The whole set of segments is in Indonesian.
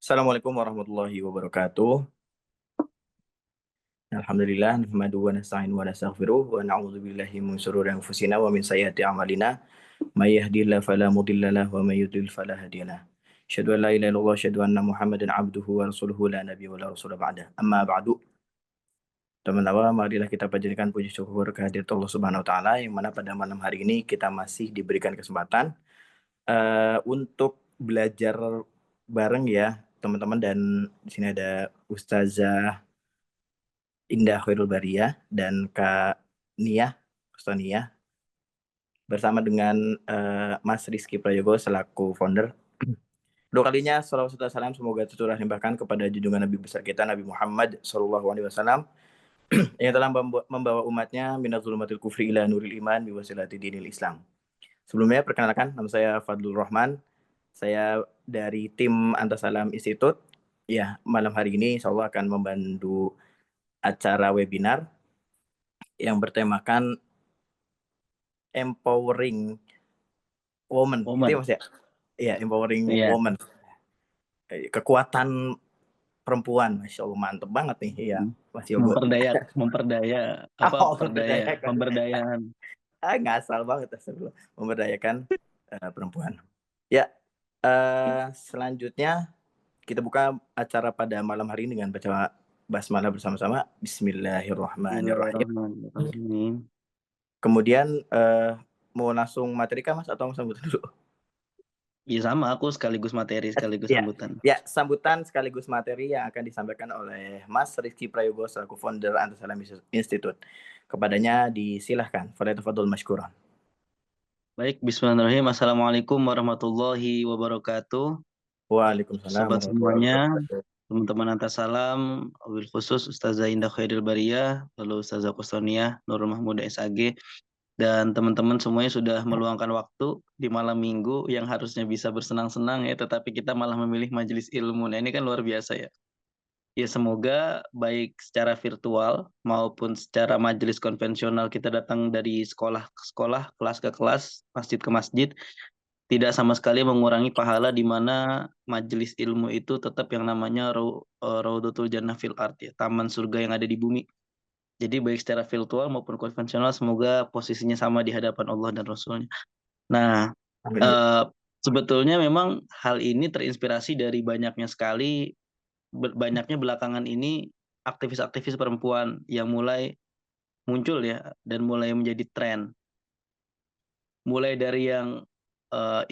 Assalamualaikum warahmatullahi wabarakatuh. Alhamdulillah, nahmaduhu wa nasta'inu wa nastaghfiruh wa na'udzu billahi min shururi anfusina wa min sayyiati a'malina. May yahdihillahu fala mudilla lahu wa may yudlil fala hadiya lahu. Asyhadu an la ilaha illallah, asyhadu anna Muhammadan abduhu wa rasuluhu la nabiyya wa la rasula ba'da. Amma ba'du. Teman-teman, marilah kita panjatkan puji syukur kehadirat Allah Subhanahu wa taala yang mana pada malam hari ini kita masih diberikan kesempatan untuk belajar bareng ya, teman-teman, dan di sini ada Ustazah Indah Khairul Bariyah dan Kak Nia, Ustaz Nia, bersama dengan Mas Rizky Prayogo selaku founder. Dua kalinya salawat serta salam semoga tercurah limpahkan kepada junjungan Nabi besar kita Nabi Muhammad SAW yang telah membawa umatnya minaz zulumatil kufri ila nuril iman biwasilati dinil Islam. Sebelumnya perkenalkan, nama saya Fadlul Rahman. Saya dari tim Antasalam Institute. Ya, malam hari ini insya Allah akan membantu acara webinar yang bertemakan empowering woman. Itu ya Momen. Mas ya? Iya, empowering Iya. woman. Kekuatan perempuan, Masya Allah, mantep banget nih. Iya, Mas Yogo. Memperdaya Oh, memberdayakan. pemberdayaan. Ngasal banget. Astagfirullah. Memberdayakan perempuan. Ya, selanjutnya kita buka acara pada malam hari ini dengan baca basmalah bersama-sama. Bismillahirrahmanirrahim. Bismillahirrahmanirrahim. Kemudian mau langsung materi kah Mas atau sambutan dulu? Ya sama, aku sekaligus materi, sekaligus Ya, sambutan. ya, sambutan sekaligus materi yang akan disampaikan oleh Mas Rizky Prayogo selaku founder Antasalam Institute. Kepadanya disilahkan. Falyatafadhol mashkuran. Baik, bismillahirrahmanirrahim. Assalamualaikum warahmatullahi wabarakatuh. Waalaikumsalam Sobat warahmatullahi semuanya, wabarakatuh. teman-teman Antasalam, wabil khusus Ustazah Indah Khairil Bariyah, lalu Ustazah Kustoniyah, Nurul Mahmuda SAG, dan teman-teman semuanya sudah meluangkan waktu di malam minggu yang harusnya bisa bersenang-senang ya, tetapi kita malah memilih majelis ilmu. Nah, ini kan luar biasa ya. Ya semoga baik secara virtual maupun secara majelis konvensional kita datang dari sekolah ke sekolah, kelas ke kelas, masjid ke masjid, tidak sama sekali mengurangi pahala di mana majelis ilmu itu tetap yang namanya Raudhatul Jannah fil Ard ya, taman surga yang ada di bumi. Jadi baik secara virtual maupun konvensional semoga posisinya sama di hadapan Allah dan Rasulnya. Nah, Amin. eh, sebetulnya memang hal ini terinspirasi dari banyaknya belakangan ini aktivis-aktivis perempuan yang mulai muncul ya dan mulai menjadi tren. Mulai dari yang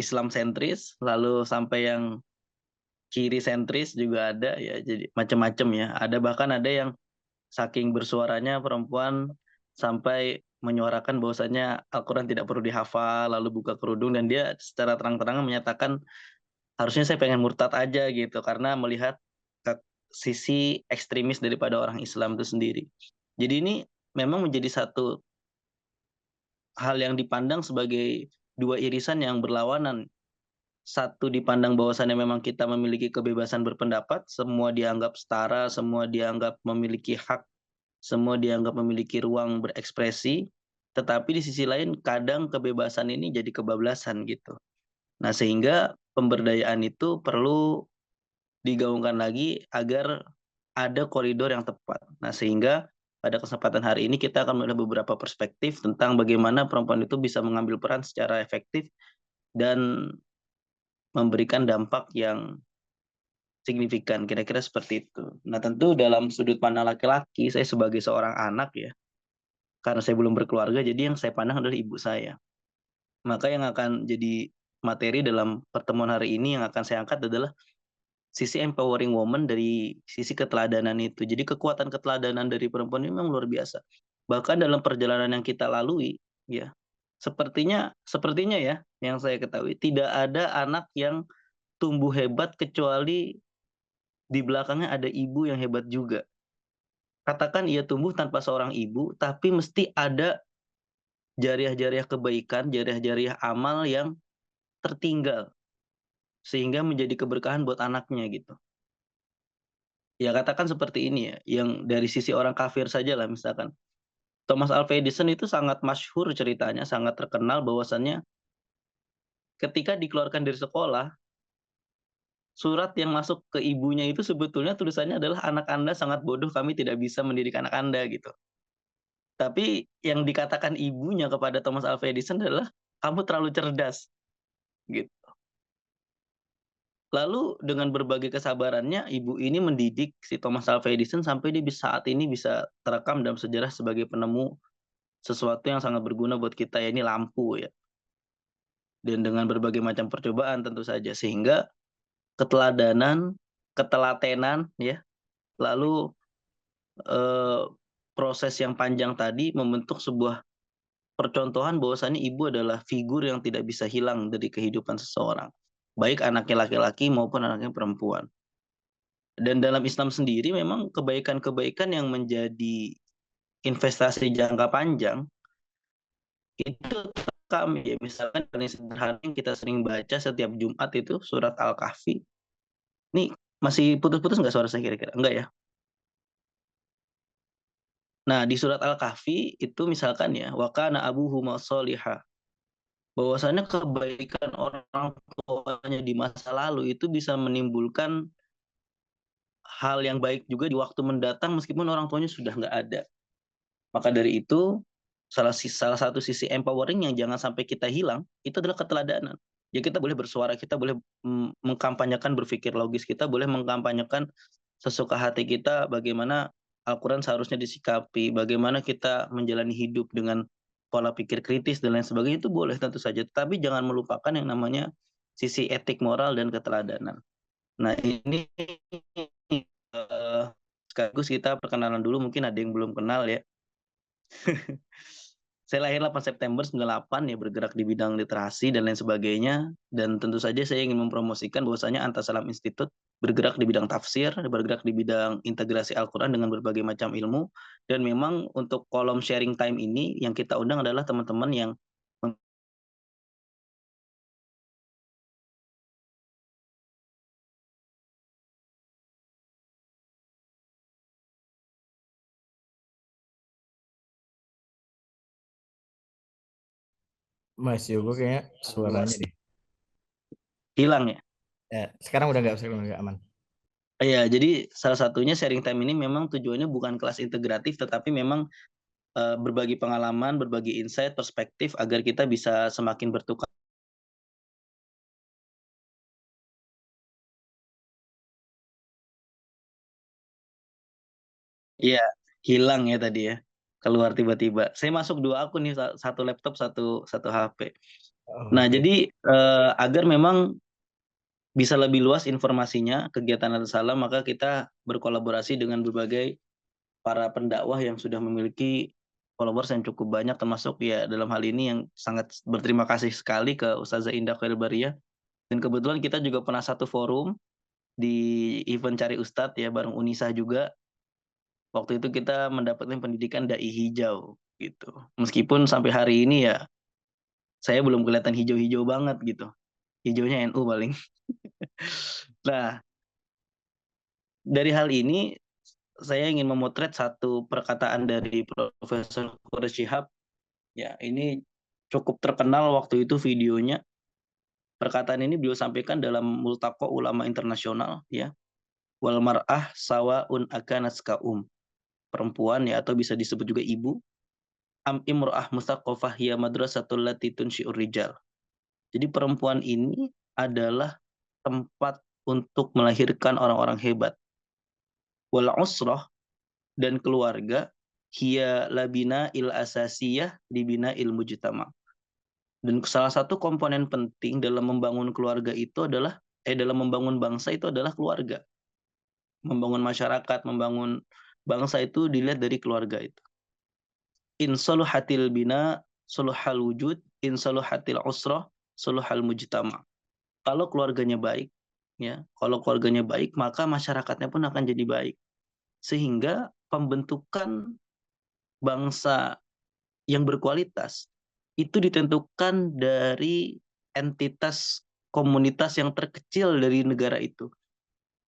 Islam sentris, lalu sampai yang kiri sentris juga ada ya, jadi macam-macam ya. Bahkan ada yang saking bersuaranya perempuan sampai menyuarakan bahwasanya Al-Quran tidak perlu dihafal, lalu buka kerudung dan dia secara terang-terangan menyatakan harusnya saya pengen murtad aja gitu karena melihat sisi ekstremis daripada orang Islam itu sendiri. Jadi ini memang menjadi satu hal yang dipandang sebagai dua irisan yang berlawanan. Satu dipandang bahwasannya memang kita memiliki kebebasan berpendapat, semua dianggap setara, semua dianggap memiliki hak, semua dianggap memiliki ruang berekspresi, tetapi di sisi lain kadang kebebasan ini jadi kebablasan gitu. Nah, sehingga pemberdayaan itu perlu digaungkan lagi agar ada koridor yang tepat. Nah, sehingga pada kesempatan hari ini kita akan melihat beberapa perspektif tentang bagaimana perempuan itu bisa mengambil peran secara efektif dan memberikan dampak yang signifikan, kira-kira seperti itu. Nah, tentu dalam sudut pandang laki-laki, saya sebagai seorang anak ya, karena saya belum berkeluarga, jadi yang saya pandang adalah ibu saya. Maka yang akan jadi materi dalam pertemuan hari ini yang akan saya angkat adalah sisi empowering woman dari sisi keteladanan itu. Jadi kekuatan keteladanan dari perempuan ini memang luar biasa. Bahkan dalam perjalanan yang kita lalui, ya, sepertinya ya, yang saya ketahui tidak ada anak yang tumbuh hebat kecuali di belakangnya ada ibu yang hebat juga. Katakan ia tumbuh tanpa seorang ibu, tapi mesti ada jariah-jariah kebaikan, jariah-jariah amal yang tertinggal sehingga menjadi keberkahan buat anaknya gitu. Ya katakan seperti ini ya, yang dari sisi orang kafir saja lah misalkan. Thomas Alva Edison itu sangat masyhur ceritanya, sangat terkenal bahwasannya ketika dikeluarkan dari sekolah, surat yang masuk ke ibunya itu sebetulnya tulisannya adalah anak Anda sangat bodoh, kami tidak bisa mendidik anak Anda gitu. Tapi yang dikatakan ibunya kepada Thomas Alva Edison adalah kamu terlalu cerdas gitu. Lalu dengan berbagai kesabarannya ibu ini mendidik si Thomas Alva Edison sampai dia saat ini bisa terekam dalam sejarah sebagai penemu sesuatu yang sangat berguna buat kita ya, ini lampu ya. Dan dengan berbagai macam percobaan tentu saja sehingga ketelatenan ya, lalu eh, proses yang panjang tadi membentuk sebuah percontohan bahwasannya ibu adalah figur yang tidak bisa hilang dari kehidupan seseorang, baik anaknya laki-laki maupun anaknya perempuan. Dan dalam Islam sendiri memang kebaikan-kebaikan yang menjadi investasi jangka panjang itu terekam ya, misalkan paling sederhana yang kita sering baca setiap Jumat itu surat Al-Kahfi. Nih masih putus-putus nggak suara saya kira-kira? Enggak ya? Nah, di surat Al-Kahfi itu misalkan ya, wa kana abuhuma sholiha. Bahwasannya kebaikan orang tuanya di masa lalu itu bisa menimbulkan hal yang baik juga di waktu mendatang meskipun orang tuanya sudah nggak ada. Maka dari itu, salah satu sisi empowering yang jangan sampai kita hilang, itu adalah keteladanan. Ya kita boleh bersuara, kita boleh mengkampanyekan berpikir logis, kita boleh mengkampanyekan sesuka hati kita bagaimana Al-Quran seharusnya disikapi, bagaimana kita menjalani hidup dengan pola pikir kritis dan lain sebagainya, itu boleh tentu saja. Tapi jangan melupakan yang namanya sisi etik, moral, dan keteladanan. Nah ini sekaligus kita perkenalan dulu, mungkin ada yang belum kenal ya. Saya lahir 8 September 98 ya, bergerak di bidang literasi dan lain sebagainya. Dan tentu saja saya ingin mempromosikan bahwasanya Antasalam Institute bergerak di bidang tafsir, bergerak di bidang integrasi Al-Quran dengan berbagai macam ilmu. Dan memang untuk kolom sharing time ini yang kita undang adalah teman-teman yang Mas Yogo kayaknya suaranya deh. hilang ya. Sekarang udah nggak aman. Ya, jadi salah satunya sharing time ini memang tujuannya bukan kelas integratif, tetapi memang berbagi pengalaman, berbagi insight, perspektif agar kita bisa semakin bertukar. Iya, hilang ya tadi ya. Keluar tiba-tiba. Saya masuk 2 akun nih, satu laptop, satu satu HP. Nah, Oke. jadi agar memang bisa lebih luas informasinya kegiatan Al-Salam, maka kita berkolaborasi dengan berbagai para pendakwah yang sudah memiliki followers yang cukup banyak, termasuk ya dalam hal ini yang sangat berterima kasih sekali ke Ustazah Indah Khairbariyah. Dan kebetulan kita juga pernah satu forum di event Cari Ustadz ya bareng Unisa juga. Waktu itu kita mendapatkan pendidikan dai hijau gitu. Meskipun sampai hari ini ya saya belum kelihatan hijau-hijau banget gitu. Hijaunya NU paling. Nah, dari hal ini saya ingin memotret satu perkataan dari Profesor Quraish Shihab. Ya, ini cukup terkenal waktu itu videonya. Perkataan ini beliau sampaikan dalam Multaqo Ulama Internasional ya. Wal mar'ah sawaun akanas kaum. Perempuan ya atau bisa disebut juga ibu. Am imra'ah mustaqofah hiya madrasatul lati tunsyi'ur rijal. Jadi perempuan ini adalah tempat untuk melahirkan orang-orang hebat. Wal usrah, dan keluarga hiya labina il asasiyah libina il mujtama. Dan salah satu komponen penting dalam membangun keluarga itu adalah dalam membangun bangsa itu adalah keluarga. Membangun masyarakat, membangun bangsa itu dilihat dari keluarga itu. In soluhatil bina soluhal wujud, in soluhatil usrah soluhal mujtama. Kalau keluarganya baik, ya, kalau keluarganya baik, maka masyarakatnya pun akan jadi baik. Sehingga pembentukan bangsa yang berkualitas itu ditentukan dari entitas komunitas yang terkecil dari negara itu.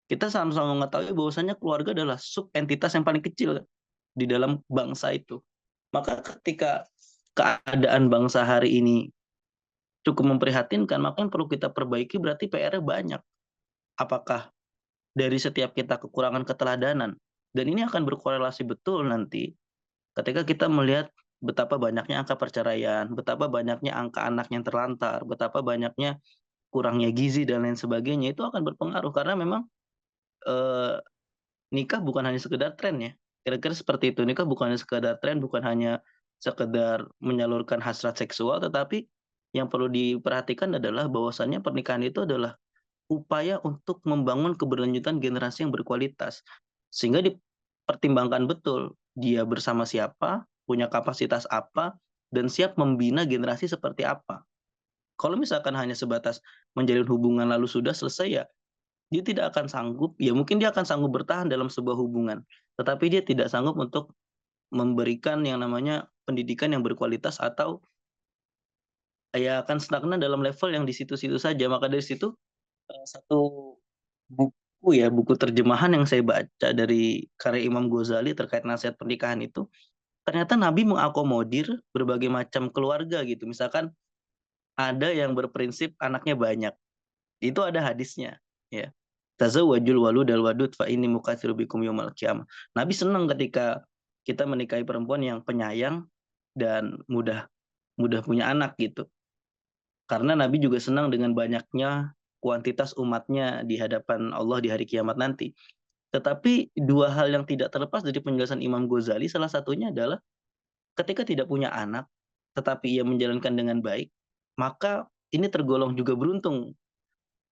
Kita sama-sama mengetahui bahwasanya keluarga adalah sub entitas yang paling kecil di dalam bangsa itu. Maka ketika keadaan bangsa hari ini cukup memprihatinkan, maka yang perlu kita perbaiki berarti PR-nya banyak. apakah dari setiap kita kekurangan keteladanan? Dan ini akan berkorelasi betul nanti ketika kita melihat betapa banyaknya angka perceraian, betapa banyaknya angka anak yang terlantar, betapa banyaknya kurangnya gizi dan lain sebagainya, itu akan berpengaruh karena memang, eee, nikah bukan hanya sekedar tren ya, kira-kira seperti itu. Nikah bukan hanya sekedar tren, bukan hanya sekedar menyalurkan hasrat seksual, tetapi yang perlu diperhatikan adalah bahwasannya pernikahan itu adalah upaya untuk membangun keberlanjutan generasi yang berkualitas. Sehingga dipertimbangkan betul, dia bersama siapa, punya kapasitas apa, dan siap membina generasi seperti apa. Kalau misalkan hanya sebatas menjalin hubungan lalu sudah selesai ya, dia tidak akan sanggup, ya mungkin dia akan sanggup bertahan dalam sebuah hubungan, tetapi dia tidak sanggup untuk memberikan yang namanya pendidikan yang berkualitas atau ya akan stagnan dalam level yang di situ-situ saja. Maka dari situ, satu buku ya, buku terjemahan yang saya baca dari karya Imam Ghazali terkait nasihat pernikahan itu, ternyata Nabi mengakomodir berbagai macam keluarga gitu. Misalkan ada yang berprinsip anaknya banyak, itu ada hadisnya, ya. Tazawwajul waludal wadud fa inni mukatsiru bikum yaumal qiyamah. Nabi senang ketika kita menikahi perempuan yang penyayang dan mudah mudah punya anak gitu. Karena Nabi juga senang dengan banyaknya kuantitas umatnya di hadapan Allah di hari kiamat nanti. Tetapi dua hal yang tidak terlepas dari penjelasan Imam Ghazali, salah satunya adalah ketika tidak punya anak, tetapi ia menjalankan dengan baik, maka ini tergolong juga beruntung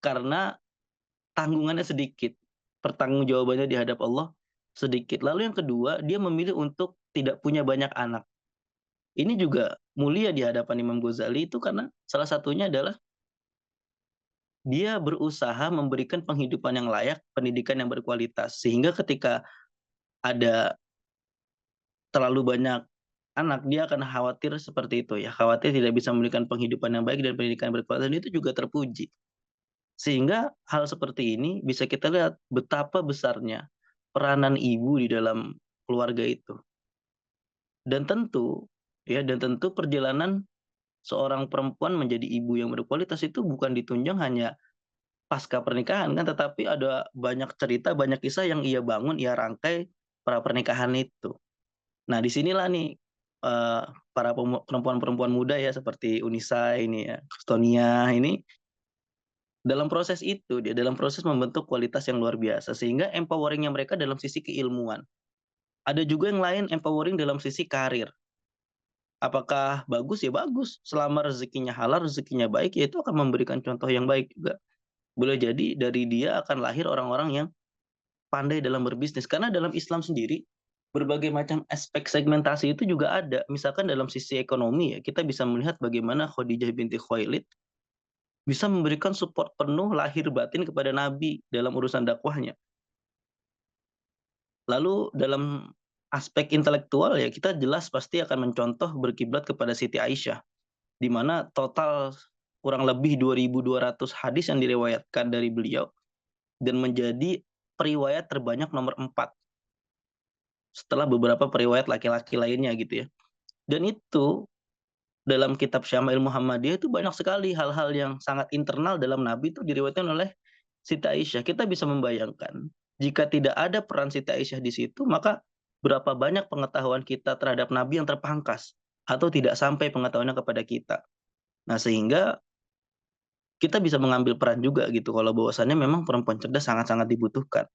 karena tanggungannya sedikit, pertanggungjawabannya di hadap Allah sedikit. Lalu yang kedua, dia memilih untuk tidak punya banyak anak. Ini juga mulia di hadapan Imam Ghazali itu karena salah satunya adalah dia berusaha memberikan penghidupan yang layak, pendidikan yang berkualitas. Sehingga ketika ada terlalu banyak anak, dia akan khawatir seperti itu ya, khawatir tidak bisa memberikan penghidupan yang baik dan pendidikan yang berkualitas, dan itu juga terpuji. Sehingga hal seperti ini bisa kita lihat betapa besarnya peranan ibu di dalam keluarga itu. Dan tentu dan tentu perjalanan seorang perempuan menjadi ibu yang berkualitas itu bukan ditunjang hanya pasca pernikahan kan, tetapi ada banyak cerita, banyak kisah yang ia bangun, ia rangkai pra pernikahan itu. Nah, di sinilah nih, eee, para perempuan-perempuan muda ya seperti Unisa ini ya, Kustonia ini, dalam proses itu, dia dalam proses membentuk kualitas yang luar biasa, sehingga empowering-nya mereka dalam sisi keilmuan. Ada juga yang lain empowering dalam sisi karir. Apakah bagus? Ya bagus, selama rezekinya halal, rezekinya baik, ya itu akan memberikan contoh yang baik juga. Boleh jadi dari dia akan lahir orang-orang yang pandai dalam berbisnis. Karena dalam Islam sendiri, berbagai macam aspek segmentasi itu juga ada. Misalkan dalam sisi ekonomi ya, kita bisa melihat bagaimana Khadijah binti Khuwailid bisa memberikan support penuh lahir batin kepada Nabi dalam urusan dakwahnya. Lalu dalam aspek intelektual ya, kita jelas pasti akan mencontoh berkiblat kepada Siti Aisyah, di mana total kurang lebih 2.200 hadis yang diriwayatkan dari beliau dan menjadi periwayat terbanyak nomor 4 setelah beberapa periwayat laki-laki lainnya gitu ya. Dan itu dalam kitab Syama'il Muhammadiyah itu banyak sekali hal-hal yang sangat internal dalam Nabi itu diriwayatkan oleh Siti Aisyah. Kita bisa membayangkan jika tidak ada peran Siti Aisyah di situ, maka berapa banyak pengetahuan kita terhadap Nabi yang terpangkas atau tidak sampai pengetahuannya kepada kita. Nah, sehingga kita bisa mengambil peran juga gitu kalau bahwasannya memang perempuan cerdas sangat-sangat dibutuhkan.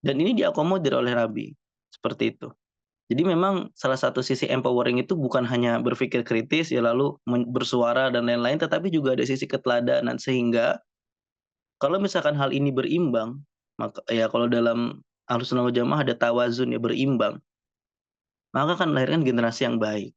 Dan ini diakomodir oleh Nabi, seperti itu. Jadi memang salah satu sisi empowering itu bukan hanya berpikir kritis ya lalu bersuara dan lain-lain, tetapi juga ada sisi keteladanan sehingga kalau misalkan hal ini berimbang, maka ya kalau dalam Ahlussunnah wal Jamaah ada tawazun ya berimbang, maka akan melahirkan generasi yang baik.